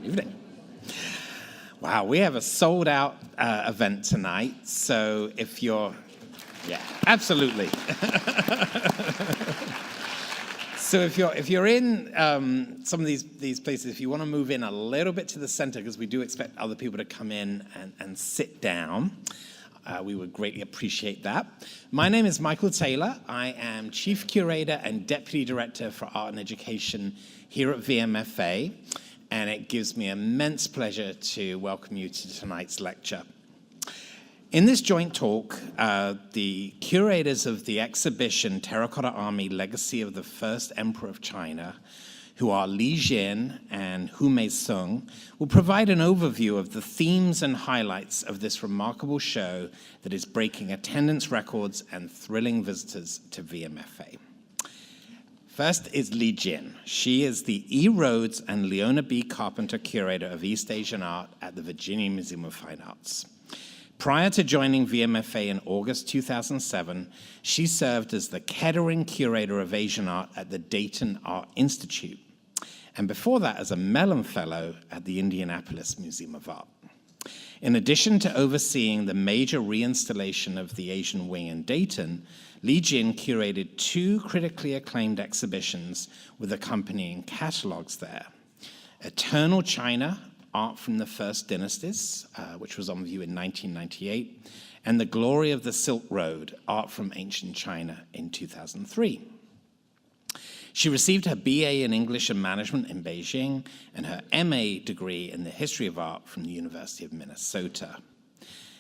evening. Wow, we have a sold-out event tonight, so if you're, yeah, absolutely. So if you're in some of these places, if you want to move in a little bit to the center, because we do expect other people to come in and sit down, we would greatly appreciate that. My name is Michael Taylor. I am Chief Curator and Deputy Director for Art and Education here at VMFA, and it gives me immense pleasure to welcome you to tonight's lecture. In this joint talk, the curators of the exhibition Terracotta Army, Legacy of the First Emperor of China, who are Li Jin and Hu Mei-sung, will provide an overview of the themes and highlights of this remarkable show that is breaking attendance records and thrilling visitors to VMFA. First is Li Jin. She is the E. Rhodes and Leona B. Carpenter Curator of East Asian Art at the Virginia Museum of Fine Arts. Prior to joining VMFA in August 2007, she served as the Kettering Curator of Asian Art at the Dayton Art Institute, and before that as a Mellon Fellow at the Indianapolis Museum of Art. In addition to overseeing the major reinstallation of the Asian Wing in Dayton, Li Jin curated 2 critically acclaimed exhibitions with accompanying catalogs there: Eternal China, Art from the First Dynasties, which was on view in 1998, and The Glory of the Silk Road, Art from Ancient China in 2003. She received her BA in English and Management in Beijing and her MA degree in the History of Art from the University of Minnesota.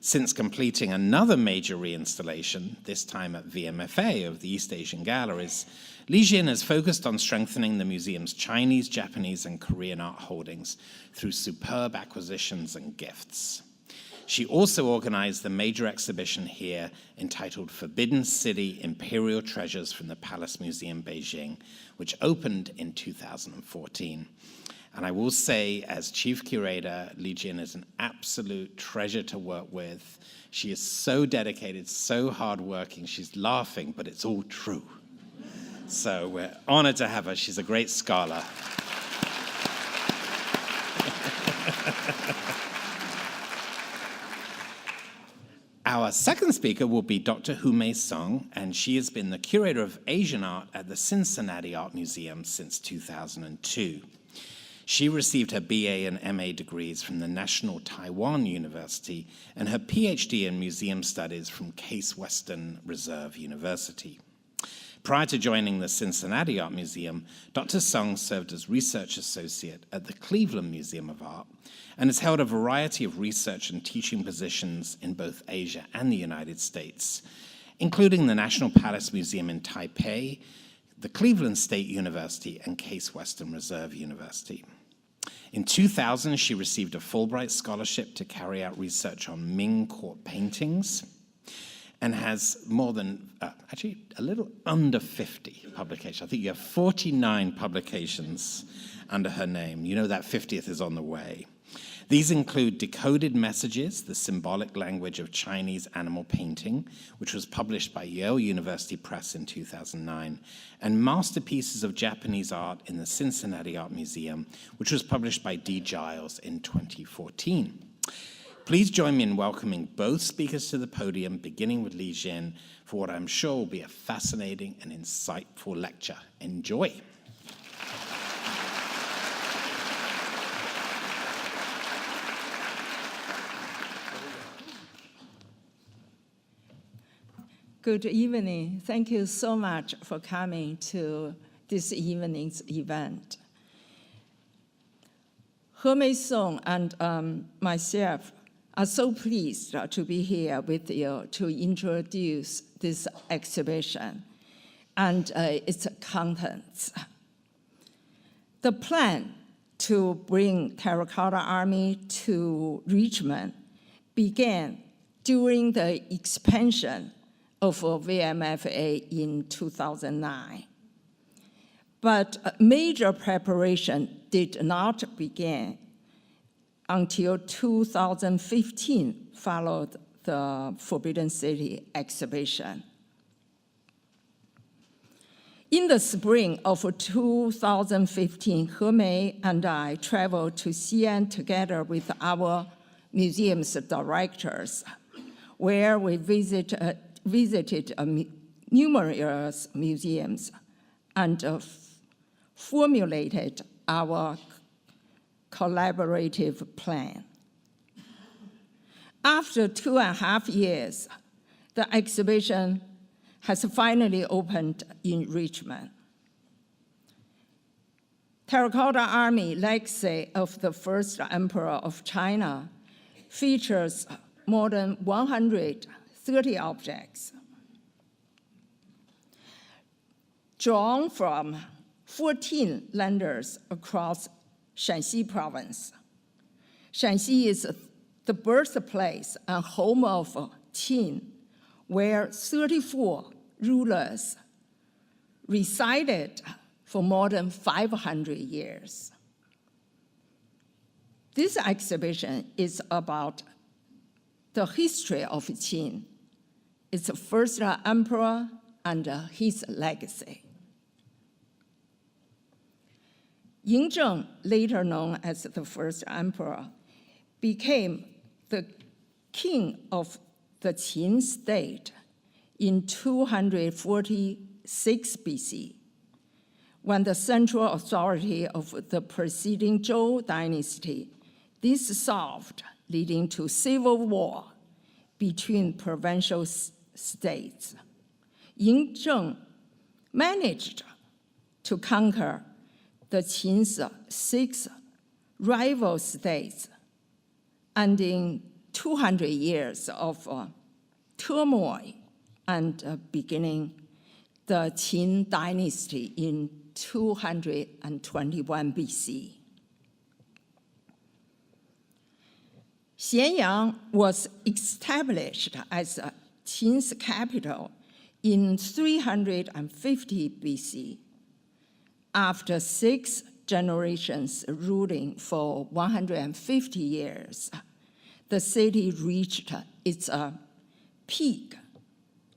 Since completing another major reinstallation, this time at VMFA, of the East Asian Galleries, Li Jin has focused on strengthening the museum's Chinese, Japanese, and Korean art holdings through superb acquisitions and gifts. She also organized the major exhibition here entitled Forbidden City: Imperial Treasures from the Palace Museum, Beijing, which opened in 2014. And I will say, as Chief Curator, Li Jin is an absolute treasure to work with. She is so dedicated, so hardworking. She's laughing, but it's all true. So we're honored to have her. She's a great scholar. Our second speaker will be Dr. Hu Mei-sung, and she has been the Curator of Asian Art at the Cincinnati Art Museum since 2002. She received her BA and MA degrees from the National Taiwan University and her PhD in Museum Studies from Case Western Reserve University. Prior to joining the Cincinnati Art Museum, Dr. Sung served as Research Associate at the Cleveland Museum of Art and has held a variety of research and teaching positions in both Asia and the United States, including the National Palace Museum in Taipei, the Cleveland State University, and Case Western Reserve University. In 2000, she received a Fulbright scholarship to carry out research on Ming court paintings and has more than, actually a little under 50 publications. I think you have 49 publications under her name. You know that 50th is on the way. These include Decoded Messages, the Symbolic Language of Chinese Animal Painting, which was published by Yale University Press in 2009, and Masterpieces of Japanese Art in the Cincinnati Art Museum, which was published by D. Giles in 2014. Please join me in welcoming both speakers to the podium, beginning with Li Jin, for what I'm sure will be a fascinating and insightful lecture. Enjoy. Good evening. Thank you so much for coming to this evening's event. Hu Mei-sung and myself are so pleased to be here with you to introduce this exhibition and its contents. The plan to bring Terracotta Army to Richmond began during the expansion of VMFA in 2009. But major preparation did not begin until 2015, followed the Forbidden City exhibition. In the spring of 2015, He and I traveled to Xi'an together with our museum's directors, where we visited numerous museums and formulated our collaborative plan. After 2.5 years, the exhibition has finally opened in Richmond. Terracotta Army Legacy of the First Emperor of China features more than 130 objects drawn from 14 lenders across Shanxi province. Shanxi is the birthplace and home of Qin, where 34 rulers resided for more than 500 years. This exhibition is about the history of Qin, its first emperor, and his legacy. Yingzheng, later known as the first emperor, became the king of the Qin state in 246 BC, when the central authority of the preceding Zhou dynasty dissolved, leading to civil war between provincial states. Yingzheng managed to conquer the Qin's 6 rival states, ending 200 years of turmoil and beginning the Qin dynasty in 221 BC. Xianyang was established as Qin's capital in 350 BC. After 6 generations ruling for 150 years, the city reached its peak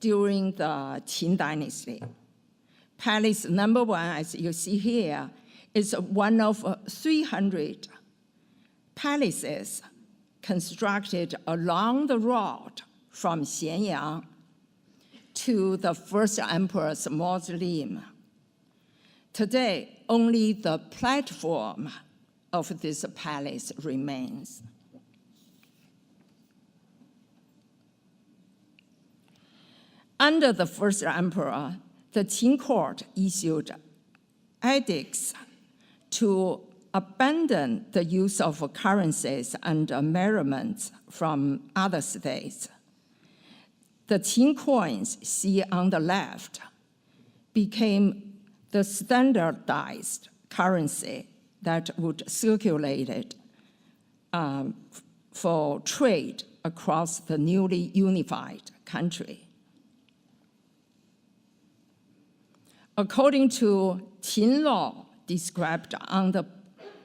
during the Qin dynasty. Palace number 1, as you see here, is one of 300 palaces constructed along the road from Xianyang to the first emperor's mausoleum. Today, only the platform of this palace remains. Under the first emperor, the Qin court issued edicts to abandon the use of currencies and merriments from other states. The Qin coins, see on the left, became the standardized currency that would circulate for trade across the newly unified country. According to Qin law described on the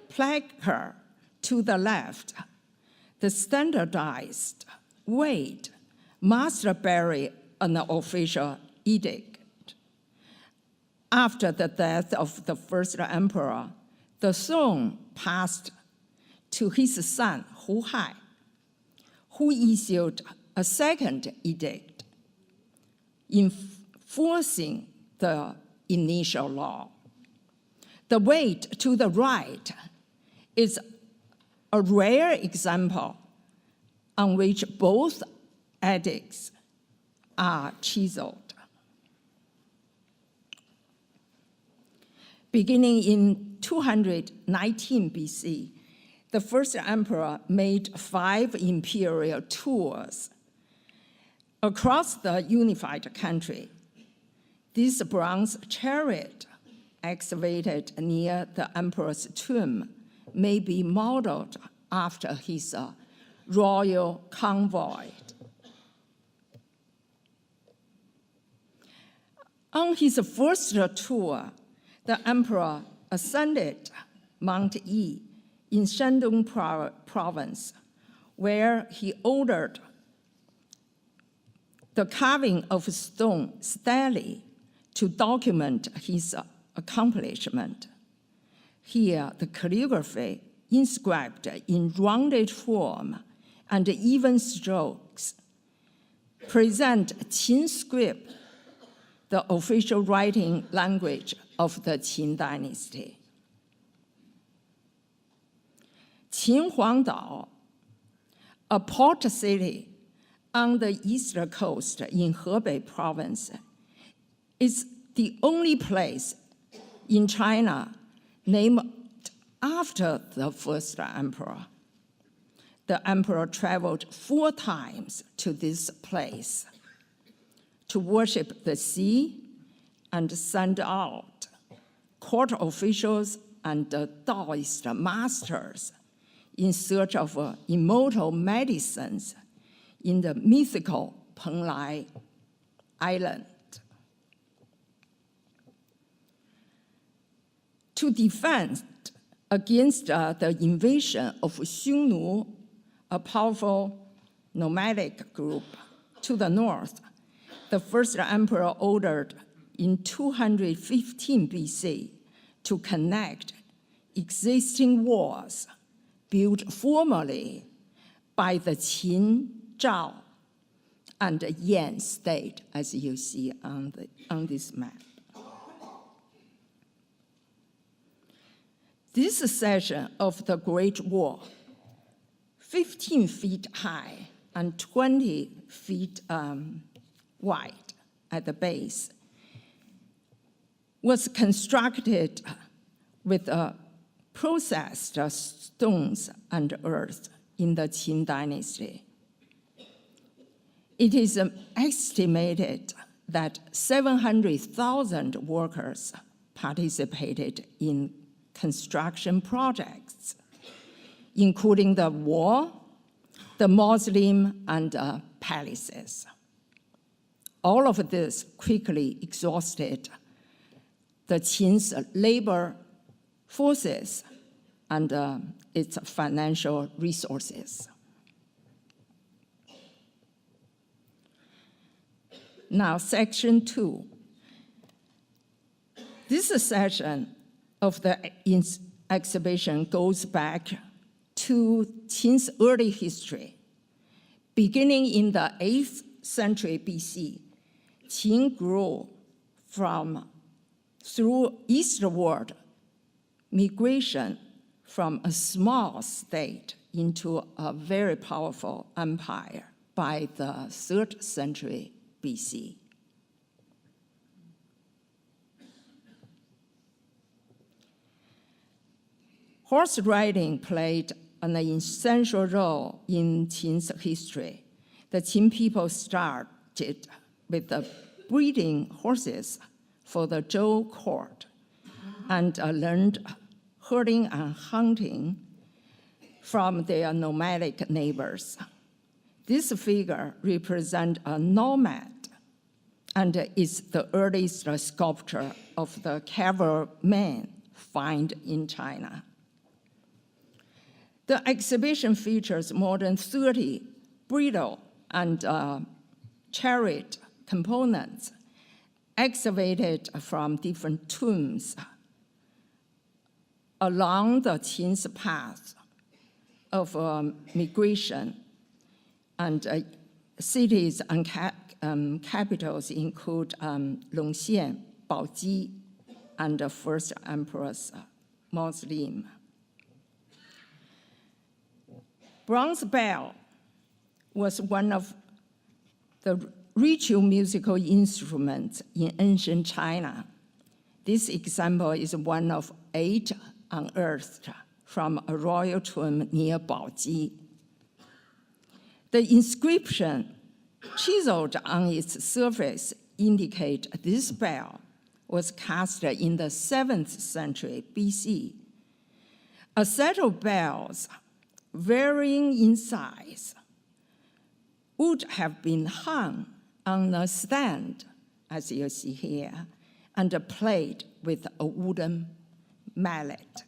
placard to the left, the standardized weight must bear an official edict. After the death of the first emperor, the throne passed to his son, Hu Hai, who issued a second edict enforcing the initial law. The weight to the right is a rare example on which both edicts are chiseled. Beginning in 219 BC, the first emperor made 5 imperial tours across the unified country. This bronze chariot, excavated near the emperor's tomb, may be modeled after his royal convoy. On his first tour, the emperor ascended Mount Yi in Shandong province, where he ordered the carving of stone stelae to document his accomplishment. Here, the calligraphy inscribed in rounded form and even strokes present Qin script, the official writing language of the Qin dynasty. Qinhuangdao, a port city on the eastern coast in Hebei province, is the only place in China named after the first emperor. The emperor traveled 4 times to this place to worship the sea and send out court officials and Taoist masters in search of immortal medicines in the mythical Penglai Island. To defend against the invasion of Xiongnu, a powerful nomadic group to the north, the first emperor ordered in 215 BC to connect existing walls built formerly by the Qin, Zhao, and Yan state, as you see on this map. This section of the Great Wall, 15 feet high and 20 feet wide at the base, was constructed with processed stones and earth in the Qin dynasty. It is estimated that 700,000 workers participated in construction projects, including the wall, the mausoleum, and palaces. All of this quickly exhausted the Qin's labor forces and its financial resources. Now, section 2. This section of the exhibition goes back to Qin's early history. Beginning in the 8th century BC, Qin grew through eastward migration from a small state into a very powerful empire by the 3rd century BC. Horse riding played an essential role in Qin's history. The Qin people started with the breeding horses for the Zhou court and learned herding and hunting from their nomadic neighbors. This figure represents a nomad and is the earliest sculpture of the cavalryman found in China. The exhibition features more than 30 bridle and chariot components excavated from different tombs along the Qin's path of migration, and cities and capitals include Longxian, Baoji, and the first emperor's mausoleum. Bronze bell was one of the ritual musical instruments in ancient China. This example is one of 8 unearthed from a royal tomb near Baoji. The inscription chiseled on its surface indicate this bell was cast in the 7th century BC. A set of bells varying in size would have been hung on a stand, as you see here, and played with a wooden mallet.